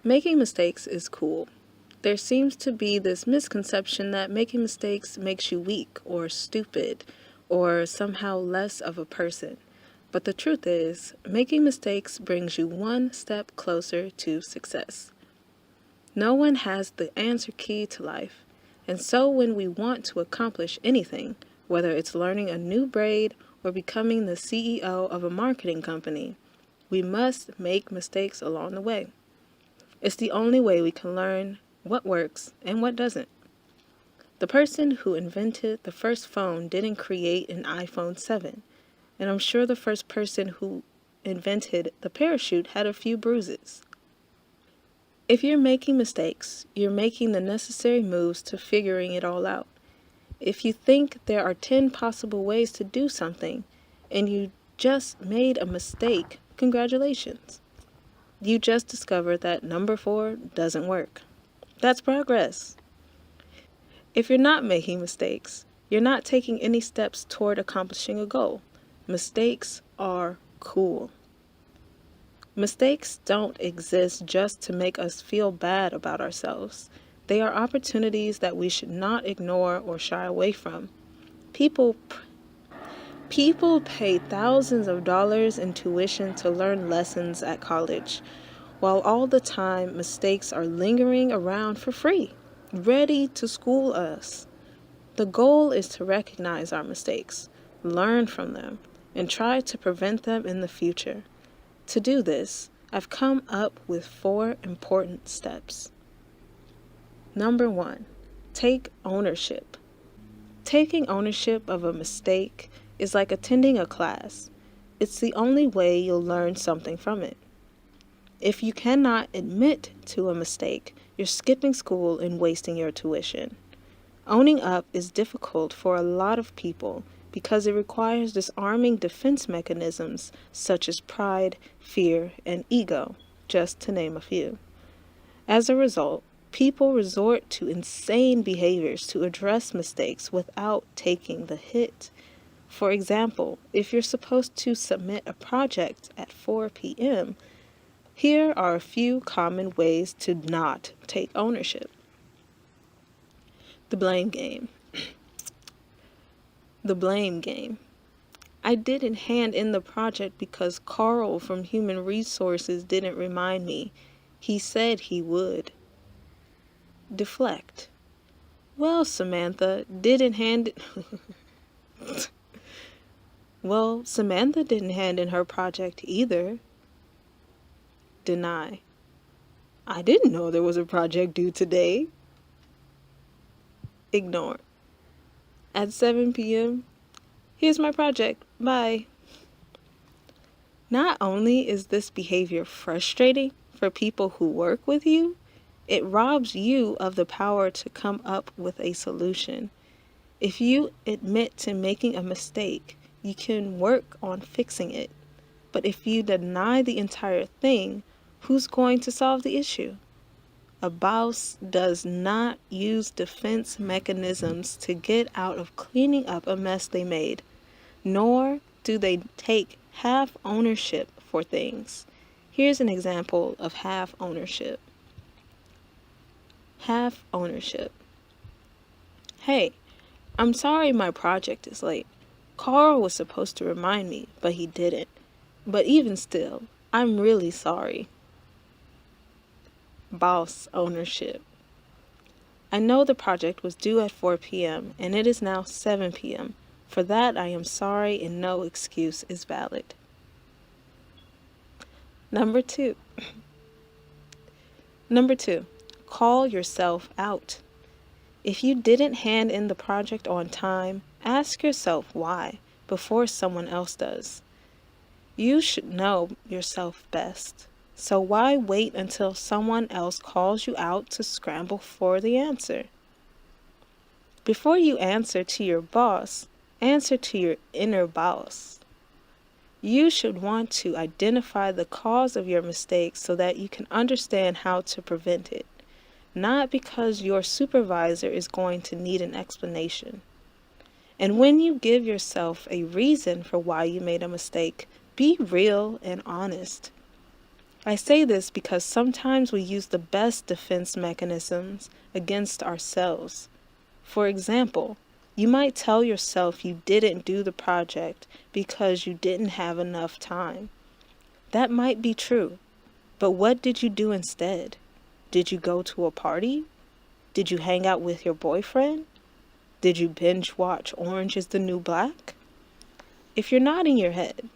Making mistakes is cool. There seems to be this misconception that making mistakes makes you weak or stupid or somehow less of a person. But the truth is, making mistakes brings you one step closer to success. No one has the answer key to life, and so when we want to accomplish anything, whether it's learning a new braid or becoming the CEO of a marketing company, we must make mistakes along the way. It's the only way we can learn what works and what doesn't. The person who invented the first phone didn't create an iPhone 7, and I'm sure the first person who invented the parachute had a few bruises. If you're making mistakes, you're making the necessary moves to figuring it all out. If you think there are 10 possible ways to do something, and you just made a mistake, congratulations. You just discovered that number 4 doesn't work. That's progress. If you're not making mistakes, you're not taking any steps toward accomplishing a goal. Mistakes are cool. Mistakes don't exist just to make us feel bad about ourselves. They are opportunities that we should not ignore or shy away from. People pay thousands of dollars in tuition to learn lessons at college, while all the time mistakes are lingering around for free, ready to school us. The goal is to recognize our mistakes, learn from them, and try to prevent them in the future. To do this, I've come up with 4 important steps. Number 1, take ownership. Taking ownership of a mistake is like attending a class. It's the only way you'll learn something from it. If you cannot admit to a mistake, you're skipping school and wasting your tuition. Owning up is difficult for a lot of people because it requires disarming defense mechanisms such as pride, fear, and ego, just to name a few. As a result, people resort to insane behaviors to address mistakes without taking the hit. For example, if you're supposed to submit a project at 4 p.m., here are a few common ways to not take ownership. The blame game. The blame game. I didn't hand in the project because Carl from Human Resources didn't remind me. He said he would. Deflect. Well, Samantha didn't hand in her project either. Deny. I didn't know there was a project due today. Ignore. At 7 p.m., here's my project. Bye. Not only is this behavior frustrating for people who work with you, it robs you of the power to come up with a solution. If you admit to making a mistake, you can work on fixing it. But if you deny the entire thing, who's going to solve the issue? A Bawse does not use defense mechanisms to get out of cleaning up a mess they made, nor do they take half ownership for things. Here's an example of half ownership. Have ownership. Hey, I'm sorry my project is late. Carl was supposed to remind me, but he didn't. But even still, I'm really sorry. Bawse ownership. I know the project was due at 4 p.m. and it is now 7 p.m. For that, I am sorry and no excuse is valid. Number two, call yourself out. If you didn't hand in the project on time, ask yourself why before someone else does. You should know yourself best. So why wait until someone else calls you out to scramble for the answer? Before you answer to your boss, answer to your inner boss. You should want to identify the cause of your mistake so that you can understand how to prevent it, not because your supervisor is going to need an explanation. And when you give yourself a reason for why you made a mistake, be real and honest. I say this because sometimes we use the best defense mechanisms against ourselves. For example, you might tell yourself you didn't do the project because you didn't have enough time. That might be true, but what did you do instead? Did you go to a party? Did you hang out with your boyfriend? Did you binge watch Orange is the New Black? If you're nodding your head,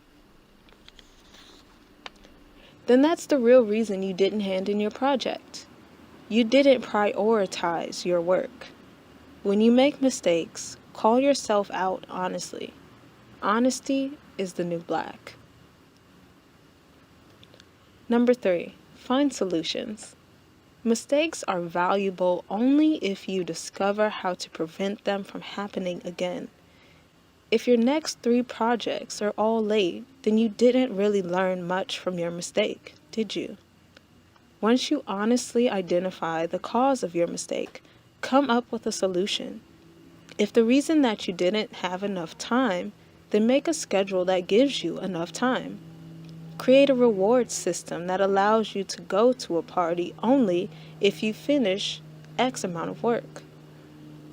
then that's the real reason you didn't hand in your project. You didn't prioritize your work. When you make mistakes, call yourself out honestly. Honesty is the new black. Number 3, find solutions. Mistakes are valuable only if you discover how to prevent them from happening again. If your next 3 projects are all late, then you didn't really learn much from your mistake, did you? Once you honestly identify the cause of your mistake, come up with a solution. If the reason that you didn't have enough time, then make a schedule that gives you enough time. Create a reward system that allows you to go to a party only if you finish X amount of work.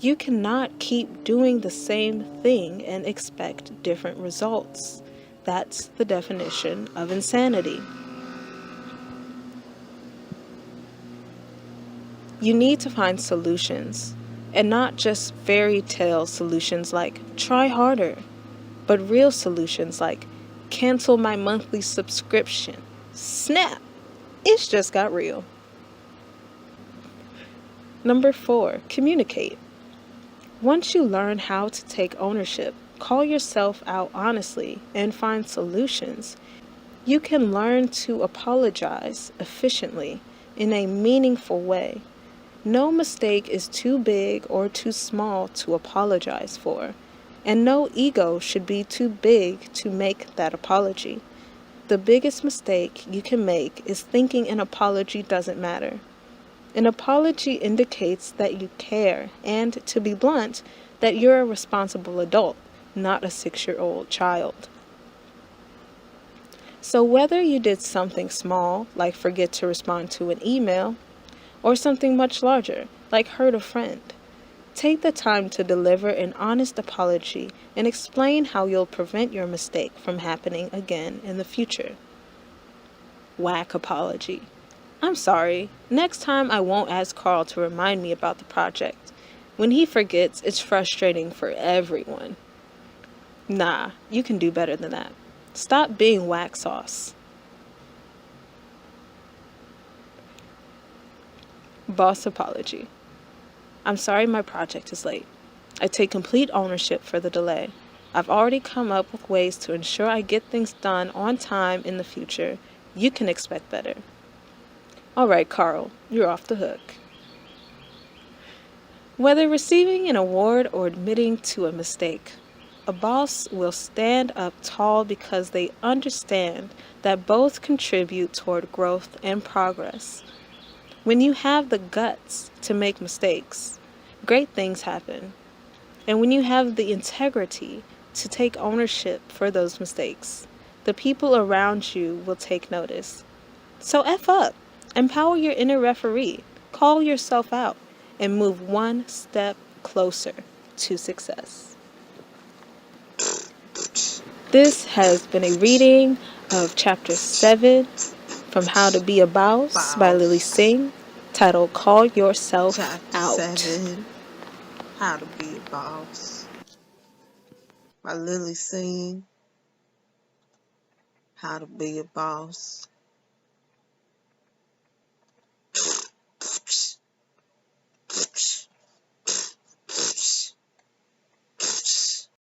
You cannot keep doing the same thing and expect different results. That's the definition of insanity. You need to find solutions, and not just fairy tale solutions like try harder, but real solutions like cancel my monthly subscription. Snap! It's just got real. Number 4, communicate. Once you learn how to take ownership, call yourself out honestly, and find solutions, you can learn to apologize efficiently in a meaningful way. No mistake is too big or too small to apologize for, and no ego should be too big to make that apology. The biggest mistake you can make is thinking an apology doesn't matter. An apology indicates that you care and, to be blunt, that you're a responsible adult, not a 6-year-old child. So whether you did something small, like forget to respond to an email, or something much larger, like hurt a friend, take the time to deliver an honest apology and explain how you'll prevent your mistake from happening again in the future. Whack apology. I'm sorry. Next time I won't ask Carl to remind me about the project. When he forgets, it's frustrating for everyone. Nah, you can do better than that. Stop being whack sauce. Boss apology. I'm sorry my project is late. I take complete ownership for the delay. I've already come up with ways to ensure I get things done on time in the future. You can expect better. All right, Carl, you're off the hook. Whether receiving an award or admitting to a mistake, a boss will stand up tall because they understand that both contribute toward growth and progress. When you have the guts to make mistakes, great things happen. And when you have the integrity to take ownership for those mistakes, the people around you will take notice. So F up. Empower your inner referee. Call yourself out. and move one step closer to success. This has been a reading of Chapter 7 from How to Be a Bawse by Lily Singh, titled Call Yourself Chapter Out. 7, How to Be a Bawse by Lily Singh. How to Be a Bawse.